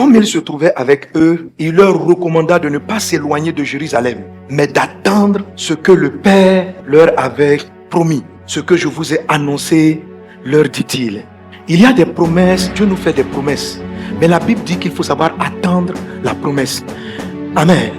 comme il se trouvait avec eux, il leur recommanda de ne pas s'éloigner de Jérusalem, mais d'attendre ce que le Père leur avait promis. Ce que je vous ai annoncé, leur dit-il. Il y a des promesses, Dieu nous fait des promesses. Mais la Bible dit qu'il faut savoir attendre la promesse. Amen.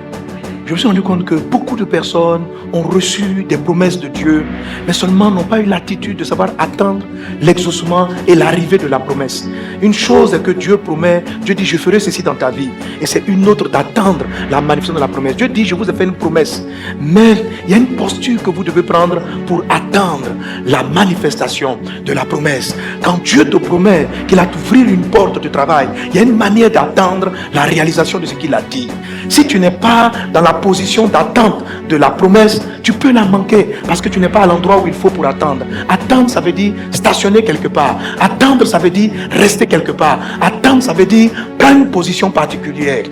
Je me suis rendu compte que beaucoup de personnes ont reçu des promesses de Dieu, mais seulement n'ont pas eu l'attitude de savoir attendre l'exaucement et l'arrivée de la promesse. Une chose est que Dieu promet, Dieu dit je ferai ceci dans ta vie. Et c'est une autre d'attendre la manifestation de la promesse. Dieu dit je vous ai fait une promesse, mais il y a une posture que vous devez prendre pour attendre la manifestation de la promesse. Quand Dieu te promet qu'il va t'ouvrir une porte de travail, il y a une manière d'attendre la réalisation de ce qu'il a dit. Si tu n'es pas dans la position d'attente de la promesse, tu peux la manquer parce que tu n'es pas à l'endroit où il faut pour attendre. Attendre, ça veut dire stationner quelque part. Attendre, ça veut dire rester quelque part. Attendre, ça veut dire prendre une position particulière.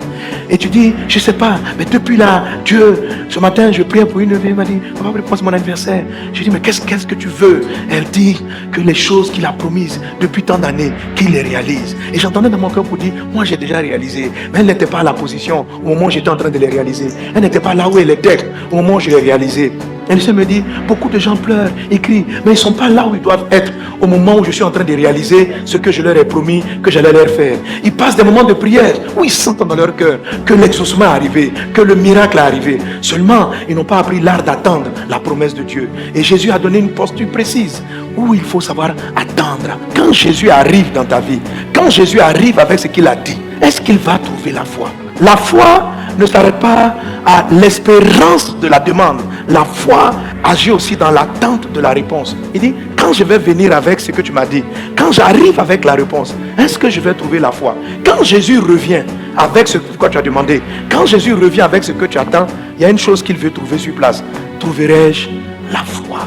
Et tu dis, je ne sais pas, mais depuis là, Dieu, ce matin, je priais pour une fille, elle m'a dit, papa, c'est mon anniversaire. Je dis, mais qu'est-ce que tu veux? Elle dit que les choses qu'il a promises depuis tant d'années, qu'il les réalise. Et j'entendais dans mon cœur pour dire, moi j'ai déjà réalisé. Mais elle n'était pas à la position au moment où j'étais en train de les réaliser. Elle n'était pas là où elle était au moment où je l'ai réalisé. Elle se me dit, beaucoup de gens pleurent, ils crient, mais ils ne sont pas là où ils doivent être au moment où je suis en train de réaliser ce que je leur ai promis que j'allais leur faire. Ils passent des moments de prière où ils sentent dans leur cœur que l'exaucement est arrivé, que le miracle est arrivé. Seulement, ils n'ont pas appris l'art d'attendre la promesse de Dieu. Et Jésus a donné une posture précise où il faut savoir attendre. Quand Jésus arrive dans ta vie, quand Jésus arrive avec ce qu'il a dit, est-ce qu'il va trouver la foi? La foi ne s'arrête pas à l'espérance de la demande. La foi agit aussi dans l'attente de la réponse. Il dit, quand je vais venir avec ce que tu m'as dit, quand j'arrive avec la réponse, est-ce que je vais trouver la foi? Quand Jésus revient avec ce que tu as demandé, quand Jésus revient avec ce que tu attends, il y a une chose qu'il veut trouver sur place. Trouverai-je la foi?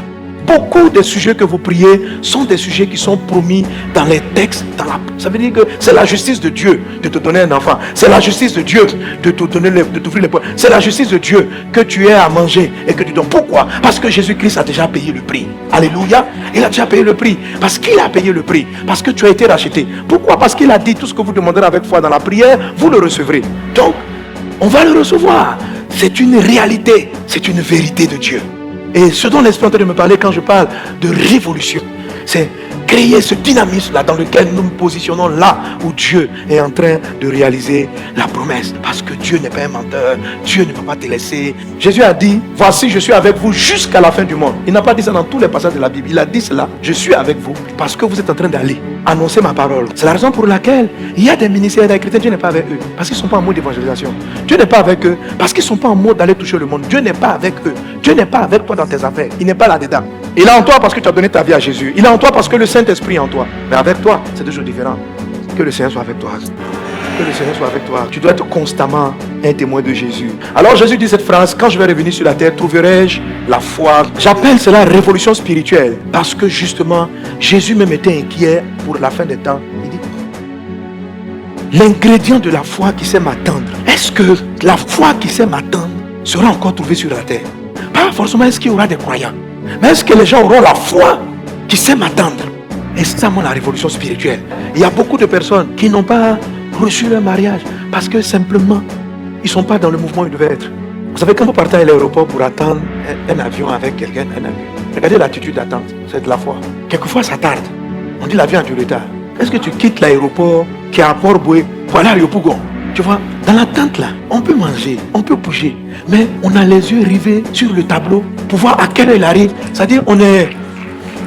Beaucoup des sujets que vous priez sont des sujets qui sont promis dans les textes. Ça veut dire que c'est la justice de Dieu de te donner un enfant. C'est la justice de Dieu de t'ouvrir les portes. C'est la justice de Dieu que tu aies à manger et que tu donnes. Pourquoi? Parce que Jésus-Christ a déjà payé le prix. Alléluia. Il a déjà payé le prix. Parce qu'il a payé le prix. Parce que tu as été racheté. Pourquoi? Parce qu'il a dit tout ce que vous demanderez avec foi dans la prière, vous le recevrez. Donc, on va le recevoir. C'est une réalité. C'est une vérité de Dieu. Et ce dont l'Esprit est en train de me parler quand je parle de révolution, c'est créer ce dynamisme-là dans lequel nous nous positionnons là où Dieu est en train de réaliser la promesse. Parce que Dieu n'est pas un menteur, Dieu ne va pas te laisser. Jésus a dit, voici je suis avec vous jusqu'à la fin du monde. Il n'a pas dit ça dans tous les passages de la Bible. Il a dit cela, je suis avec vous parce que vous êtes en train d'aller annoncer ma parole. C'est la raison pour laquelle il y a des ministères des chrétiens, Dieu n'est pas avec eux parce qu'ils ne sont pas en mode d'évangélisation. Dieu n'est pas avec eux parce qu'ils ne sont pas en mode d'aller toucher le monde. Dieu n'est pas avec eux. Dieu n'est pas avec toi dans tes affaires. Il n'est pas là-dedans. Il est en toi parce que tu as donné ta vie à Jésus. Il est en toi parce que le Saint-Esprit est en toi. Mais avec toi, c'est toujours différent. Que le Seigneur soit avec toi. Que le Seigneur soit avec toi. Tu dois être constamment un témoin de Jésus. Alors Jésus dit cette phrase, quand je vais revenir sur la terre, trouverai-je la foi? J'appelle cela révolution spirituelle. Parce que justement, Jésus même était inquiet pour la fin des temps. Il dit, l'ingrédient de la foi qui sait m'attendre, est-ce que la foi qui sait m'attendre sera encore trouvée sur la terre? Pas forcément est-ce qu'il y aura des croyants, mais est-ce que les gens auront la foi qui sait m'attendre? Et c'est ça la révolution spirituelle. Il y a beaucoup de personnes qui n'ont pas reçu leur mariage parce que simplement ils ne sont pas dans le mouvement où ils devaient être. Vous savez, quand vous partez à l'aéroport pour attendre un avion avec quelqu'un, regardez l'attitude d'attente, c'est de la foi. Quelquefois ça tarde. On dit l'avion a du retard. Est-ce que tu quittes l'aéroport qui est à Port-Boué pour aller à Yopougon? Tu vois, dans l'attente là, on peut manger, on peut bouger, mais on a les yeux rivés sur le tableau pour voir à quelle heure il arrive. C'est-à-dire, on est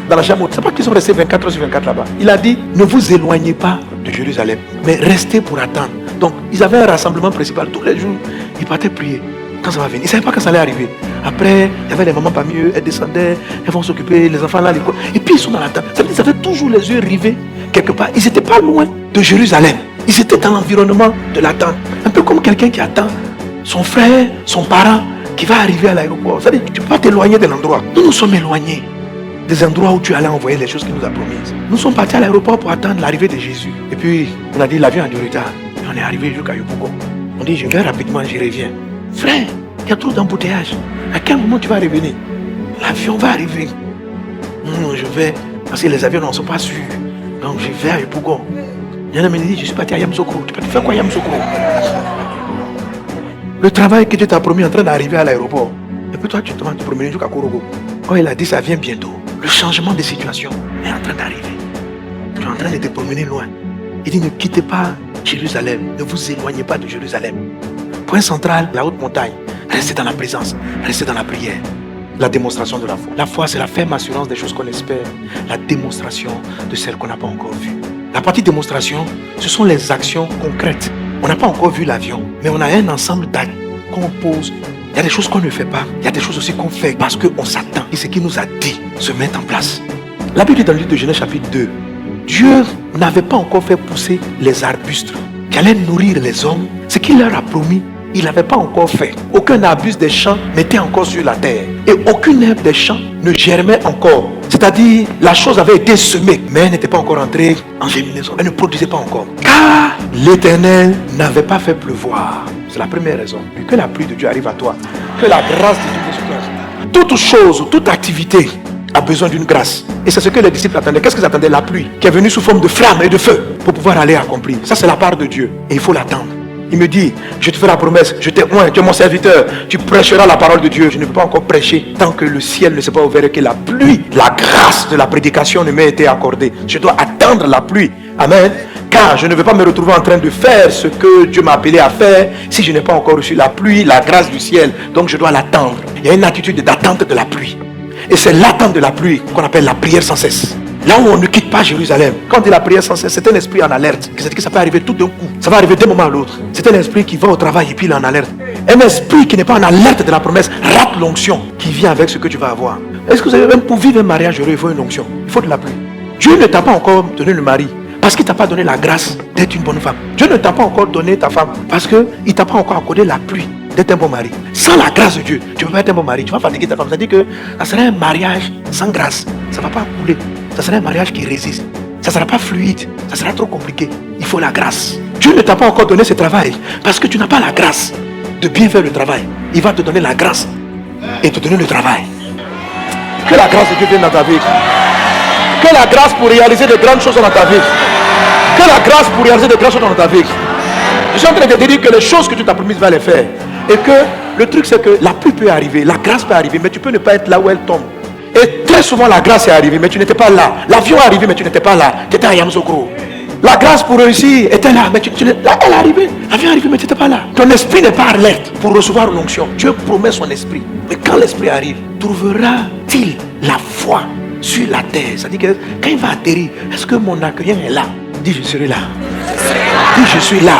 dans la chambre. C'est pas qu'ils sont restés 24 heures sur 24 là-bas. Il a dit, ne vous éloignez pas de Jérusalem, mais restez pour attendre. Donc, ils avaient un rassemblement principal. Tous les jours, ils partaient prier. Quand ça va venir, ils ne savaient pas quand ça allait arriver. Après, il y avait les mamans parmi eux, elles descendaient, elles vont s'occuper, les enfants là, l'école. Et puis ils sont dans l'attente. Ça veut dire qu'ils avaient toujours les yeux rivés quelque part. Ils n'étaient pas loin de Jérusalem. Ils étaient dans l'environnement de l'attente. Un peu comme quelqu'un qui attend son frère, son parent qui va arriver à l'aéroport. C'est-à-dire que tu ne peux pas t'éloigner de l'endroit. Nous sommes éloignés des endroits où tu allais envoyer les choses qu'il nous a promises. Nous sommes partis à l'aéroport pour attendre l'arrivée de Jésus. Et puis, on a dit l'avion a du retard. Et on est arrivé jusqu'à Yopougon. On dit, je vais rapidement, j'y reviens. Frère, il y a trop d'embouteillage. À quel moment tu vas revenir? L'avion va arriver. Non, je vais, parce que les avions ne sont pas sûrs. Donc je vais à Yopougon. Il y en a qui me disent, je suis parti à Yamoussoukro. Tu fais quoi à Yamoussoukro? Le travail que Dieu t'a promis est en train d'arriver à l'aéroport. Et puis toi, tu te promener jusqu'à Korogo. Quand il a dit, ça vient bientôt. Le changement de situation est en train d'arriver. Tu es en train de te promener loin. Il dit, ne quittez pas Jérusalem. Ne vous éloignez pas de Jérusalem. Point central, la haute montagne. Restez dans la présence. Restez dans la prière. La démonstration de la foi. La foi, c'est la ferme assurance des choses qu'on espère. La démonstration de celles qu'on n'a pas encore vues. La partie démonstration, ce sont les actions concrètes. On n'a pas encore vu l'avion, mais on a un ensemble d'actes qu'on pose. Il y a des choses qu'on ne fait pas. Il y a des choses aussi qu'on fait parce qu'on s'attend. Et ce qu'il nous a dit se met en place. La Bible dit dans le livre de Genèse chapitre 2, Dieu n'avait pas encore fait pousser les arbustes qui allaient nourrir les hommes. Ce qu'il leur a promis, il n'avait pas encore fait. Aucun arbuste des champs n'était encore sur la terre. Et aucune herbe des champs ne germait encore. C'est-à-dire, la chose avait été semée, mais elle n'était pas encore entrée en géminaison. Elle ne produisait pas encore. Car l'Éternel n'avait pas fait pleuvoir. C'est la première raison. Que la pluie de Dieu arrive à toi. Que la grâce de Dieu soit sur toi. Toute chose, toute activité a besoin d'une grâce. Et c'est ce que les disciples attendaient. Qu'est-ce qu'ils attendaient? La pluie, qui est venue sous forme de flamme et de feu, pour pouvoir aller accomplir. Ça, c'est la part de Dieu. Et il faut l'attendre. Il me dit, je te fais la promesse, je t'ai oint, tu es mon serviteur, tu prêcheras la parole de Dieu. Je ne peux pas encore prêcher tant que le ciel ne s'est pas ouvert et que la pluie, la grâce de la prédication ne m'ait été accordée. Je dois attendre la pluie. Amen. Car je ne vais pas me retrouver en train de faire ce que Dieu m'a appelé à faire si je n'ai pas encore reçu la pluie, la grâce du ciel. Donc je dois l'attendre. Il y a une attitude d'attente de la pluie. Et c'est l'attente de la pluie qu'on appelle la prière sans cesse. Là où on ne quitte pas Jérusalem, quand on dit la prière sans cesse, c'est un esprit en alerte. C'est-à-dire que ça peut arriver tout d'un coup. Ça va arriver d'un moment à l'autre. C'est un esprit qui va au travail et puis il est en alerte. Un esprit qui n'est pas en alerte de la promesse rate l'onction qui vient avec ce que tu vas avoir. Est-ce que vous savez, même pour vivre un mariage heureux, il faut une onction. Il faut de la pluie. Dieu ne t'a pas encore donné le mari parce qu'il ne t'a pas donné la grâce d'être une bonne femme. Dieu ne t'a pas encore donné ta femme parce qu'il ne t'a pas encore accordé la pluie d'être un bon mari. Sans la grâce de Dieu, tu ne peux pas être un bon mari. Tu vas fatiguer ta femme. C'est-à-dire que ça serait un mariage sans grâce. Ça ne va pas couler. Ça sera un mariage qui résiste. Ça ne sera pas fluide. Ça sera trop compliqué. Il faut la grâce. Dieu ne t'a pas encore donné ce travail parce que tu n'as pas la grâce de bien faire le travail. Il va te donner la grâce et te donner le travail. Que la grâce de Dieu vienne dans ta vie. Que la grâce pour réaliser de grandes choses dans ta vie. Que la grâce pour réaliser de grandes choses dans ta vie. Je suis en train de te dire que les choses que tu t'as promises va les faire. Et que le truc c'est que la pluie peut arriver, la grâce peut arriver, mais tu peux ne pas être là où elle tombe. Et très souvent la grâce est arrivée, mais tu n'étais pas là. L'avion est arrivé, mais tu n'étais pas là. Tu étais à Yamoussoukro. La grâce pour réussir était là, mais là, elle est arrivée. L'avion est arrivé, mais tu n'étais pas là. Ton esprit n'est pas alerte pour recevoir l'onction. Dieu promet son esprit. Mais quand l'esprit arrive, trouvera-t-il la foi sur la terre? C'est-à-dire que quand il va atterrir, est-ce que mon accueillant est là? Dis, je serai là. Dis, je suis là.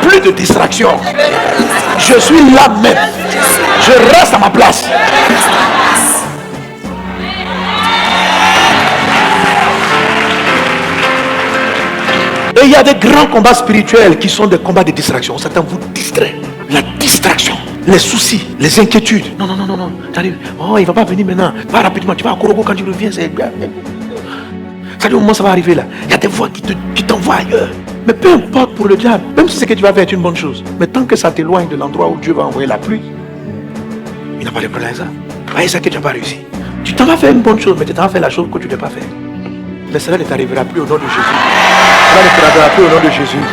Plus de distraction. Je suis là même. Je reste à ma place. Et il y a des grands combats spirituels qui sont des combats de distraction. Satan vous distrait. La distraction, les soucis, les inquiétudes. Non. T'arrives. Oh, il ne va pas venir maintenant. Va rapidement. Tu vas à Korogo quand tu reviens. Ça dit au moment ça va arriver là. Il y a des voix qui t'envoient ailleurs. Mais peu importe pour le diable. Même si c'est que tu vas faire est une bonne chose. Mais tant que ça t'éloigne de l'endroit où Dieu va envoyer la pluie, il n'a pas de problème avec ça. Voyez ça que tu n'as pas réussi. Tu t'en vas faire une bonne chose, mais tu t'en vas faire la chose que tu ne dois pas faire. Mais cela ne t'arrivera plus au nom de Jésus. Cela ne t'arrivera plus au nom de Jésus.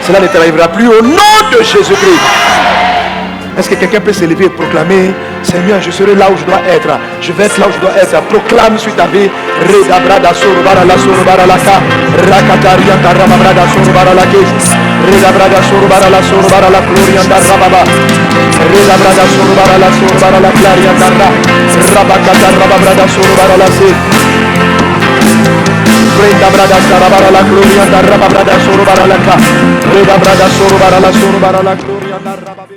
Cela ne t'arrivera plus au nom de Jésus-Christ. Est-ce que quelqu'un peut s'élever et proclamer: Seigneur, je serai là où je dois être. Je vais être là où je dois être. Proclame sur ta vie. Reda brada sorobara la sorobara la ka. Rakataria tarama brada sorobara la ke. Reda brada sorobara la gloria rababa. Reda brada sorobara la gloria darra. Rabakata rababrada sorobara la se. Reda brada sarabara la gloria darra brada sorobara la ka. Reda brada sorobara la gloria darra.